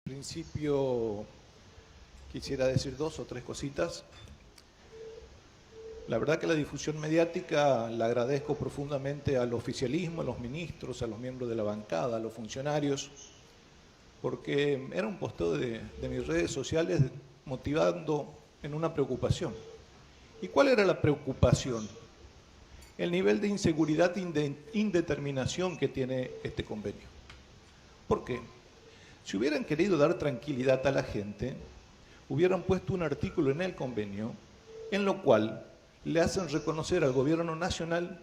principio quisiera decir dos o tres cositas. La verdad que la difusión mediática la agradezco profundamente al oficialismo, a los ministros, a los miembros de la bancada, a los funcionarios, porque era un posteo de mis redes sociales motivando en una preocupación. ¿Y cuál era la preocupación? El nivel de inseguridad e indeterminación que tiene este convenio. ¿Por qué? Si hubieran querido dar tranquilidad a la gente, hubieran puesto un artículo en el convenio en lo cual le hacen reconocer al gobierno nacional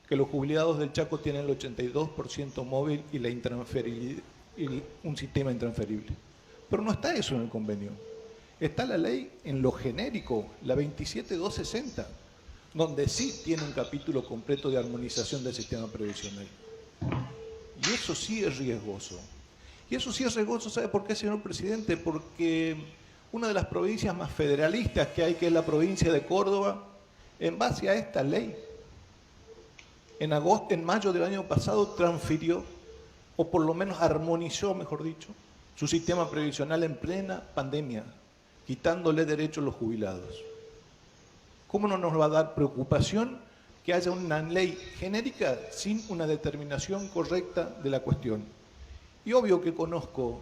que los jubilados del Chaco tienen el 82% móvil y un sistema intransferible. Pero no está eso en el convenio. Está la ley en lo genérico, la 27260, donde sí tiene un capítulo completo de armonización del sistema previsional. Y eso sí es riesgoso. Y eso sí es riesgoso, ¿sabe por qué, señor presidente? Porque una de las provincias más federalistas que hay, que es la provincia de Córdoba, en base a esta ley, en mayo del año pasado transfirió, o por lo menos armonizó, mejor dicho, su sistema previsional en plena pandemia, quitándole derechos a los jubilados. ¿Cómo no nos va a dar preocupación que haya una ley genérica sin una determinación correcta de la cuestión? Y obvio que conozco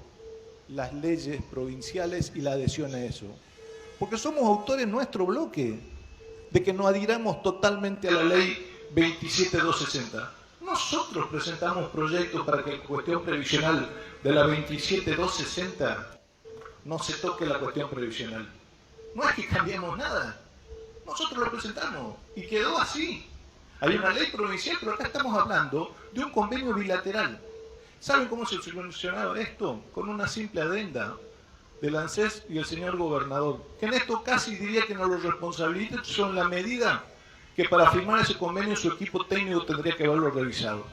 las leyes provinciales y la adhesión a eso, porque somos autores en nuestro bloque de que nos adhiramos totalmente a la ley 27260. Nosotros presentamos proyectos para que la cuestión previsional de la 27260 no se toque la cuestión previsional. No es que cambiemos nada, nosotros lo presentamos y quedó así. Hay una ley provincial, pero acá estamos hablando de un convenio bilateral. ¿Saben cómo se solucionaba esto? Con una simple adenda del ANSES y el señor gobernador, que en esto casi diría que no lo responsabiliza, son la medida que para firmar ese convenio su equipo técnico tendría que haberlo revisado,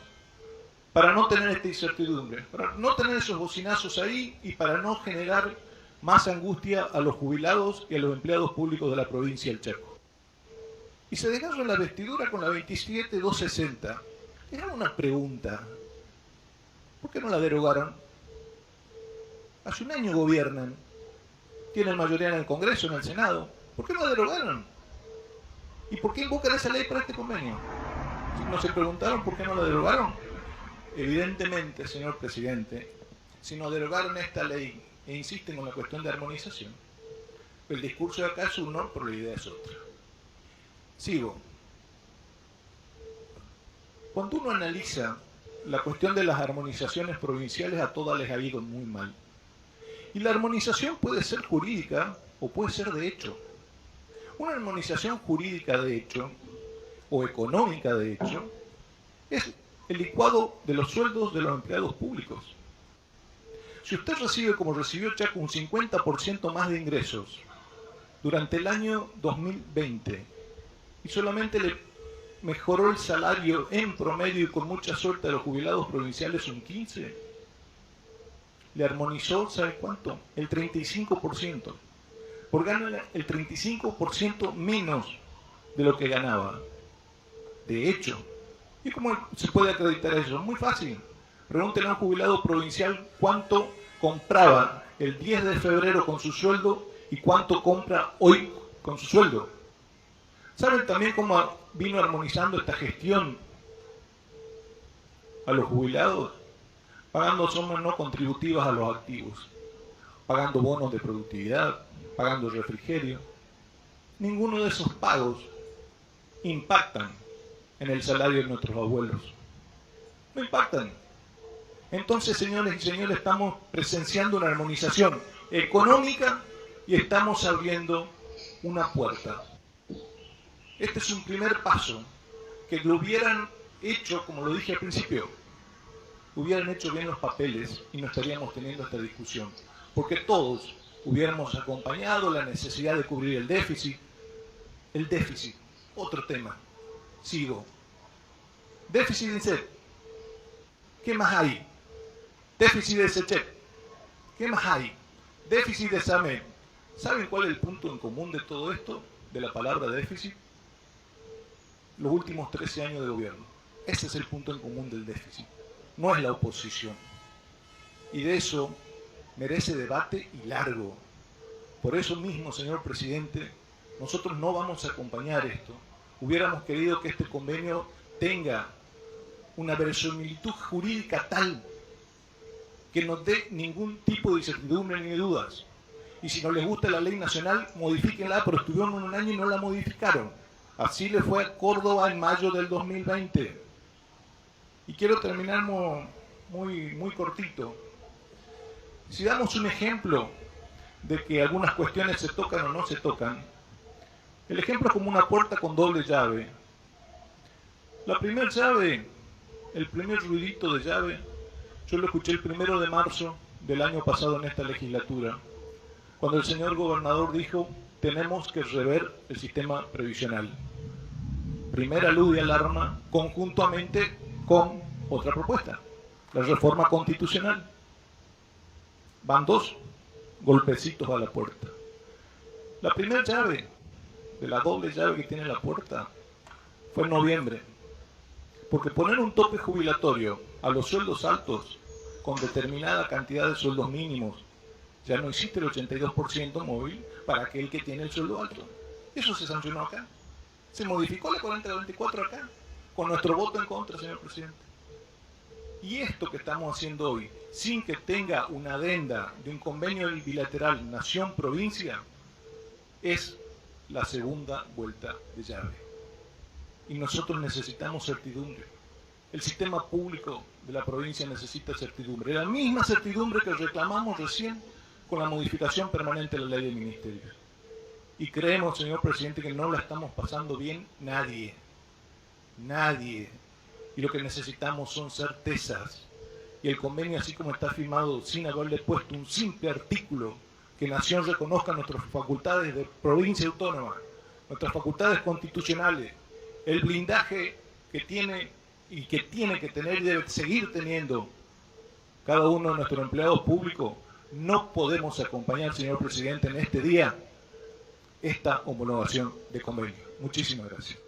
para no tener esta incertidumbre, para no tener esos bocinazos ahí y para no generar más angustia a los jubilados y a los empleados públicos de la provincia del Chaco. Y se dejaron la vestidura con la 27260. Era una pregunta. ¿Por qué no la derogaron? Hace un año gobiernan, tienen mayoría en el Congreso, en el Senado. ¿Por qué no la derogaron? ¿Y por qué invocan esa ley para este convenio? ¿No se preguntaron por qué no la derogaron? Evidentemente, señor presidente, si no derogaron esta ley e insisten con la cuestión de armonización, el discurso de acá es uno, pero la idea es otra. Sigo. Cuando uno analiza la cuestión de las armonizaciones provinciales, a todas les ha ido muy mal. Y la armonización puede ser jurídica o puede ser de hecho. Una armonización jurídica de hecho, o económica de hecho, es el licuado de los sueldos de los empleados públicos. Si usted recibe, como recibió Chaco, un 50% más de ingresos durante el año 2020 y solamente le mejoró el salario en promedio y con mucha suerte a los jubilados provinciales un 15%, le armonizó, ¿sabe cuánto? El 35%. Por ganar el 35% menos de lo que ganaba. De hecho. ¿Y cómo se puede acreditar eso? Muy fácil. Pregúntenle a un jubilado provincial cuánto compraba el 10 de febrero con su sueldo y cuánto compra hoy con su sueldo. ¿Saben también cómo vino armonizando esta gestión a los jubilados? Pagando sumas no contributivas a los activos, pagando bonos de productividad, pagando refrigerio. Ninguno de esos pagos impactan en el salario de nuestros abuelos. No impactan. Entonces, señores y señores, estamos presenciando una armonización económica y estamos abriendo una puerta. Este es un primer paso que lo hubieran hecho, como lo dije al principio, hubieran hecho bien los papeles y no estaríamos teniendo esta discusión. Porque todos hubiéramos acompañado la necesidad de cubrir el déficit. El déficit, otro tema. Sigo. Déficit de INSEP. ¿Qué más hay? Déficit de SECHEP. ¿Qué más hay? Déficit de SAME. ¿Saben cuál es el punto en común de todo esto? De la palabra déficit. Los últimos 13 años de gobierno. Ese es el punto en común del déficit. No es la oposición. Y de eso merece debate y largo. Por eso mismo, señor presidente, nosotros no vamos a acompañar esto. Hubiéramos querido que este convenio tenga una verosimilitud jurídica tal que no dé ningún tipo de incertidumbre ni de dudas. Y si no les gusta la ley nacional, modifíquenla, pero estuvieron un año y no la modificaron. Así le fue a Córdoba en mayo del 2020. Y quiero terminar muy cortito. Si damos un ejemplo de que algunas cuestiones se tocan o no se tocan, el ejemplo es como una puerta con doble llave. La primera llave, el primer ruidito de llave, yo lo escuché el 1 de marzo del año pasado en esta legislatura, cuando el señor gobernador dijo, tenemos que rever el sistema previsional. Primera luz de alarma conjuntamente con otra propuesta, la reforma constitucional. Van dos golpecitos a la puerta. La primera llave de la doble llave que tiene la puerta fue en noviembre, porque poner un tope jubilatorio a los sueldos altos con determinada cantidad de sueldos mínimos, ya no existe el 82% móvil para aquel que tiene el sueldo alto. Eso se sancionó acá. Se modificó la 4024 acá, con nuestro voto en contra, señor presidente. Y esto que estamos haciendo hoy, sin que tenga una adenda de un convenio bilateral nación-provincia, es la segunda vuelta de llave. Y nosotros necesitamos certidumbre. El sistema público de la provincia necesita certidumbre. La misma certidumbre que reclamamos recién con la modificación permanente de la ley de ministerios. Y creemos, señor presidente, que no la estamos pasando bien nadie. Nadie. Y lo que necesitamos son certezas. Y el convenio, así como está firmado, sin haberle puesto un simple artículo que Nación reconozca nuestras facultades de provincia autónoma, nuestras facultades constitucionales, el blindaje que tiene y que tiene que tener y debe seguir teniendo cada uno de nuestros empleados públicos, no podemos acompañar, señor presidente, en este día esta homologación de convenio. Muchísimas gracias.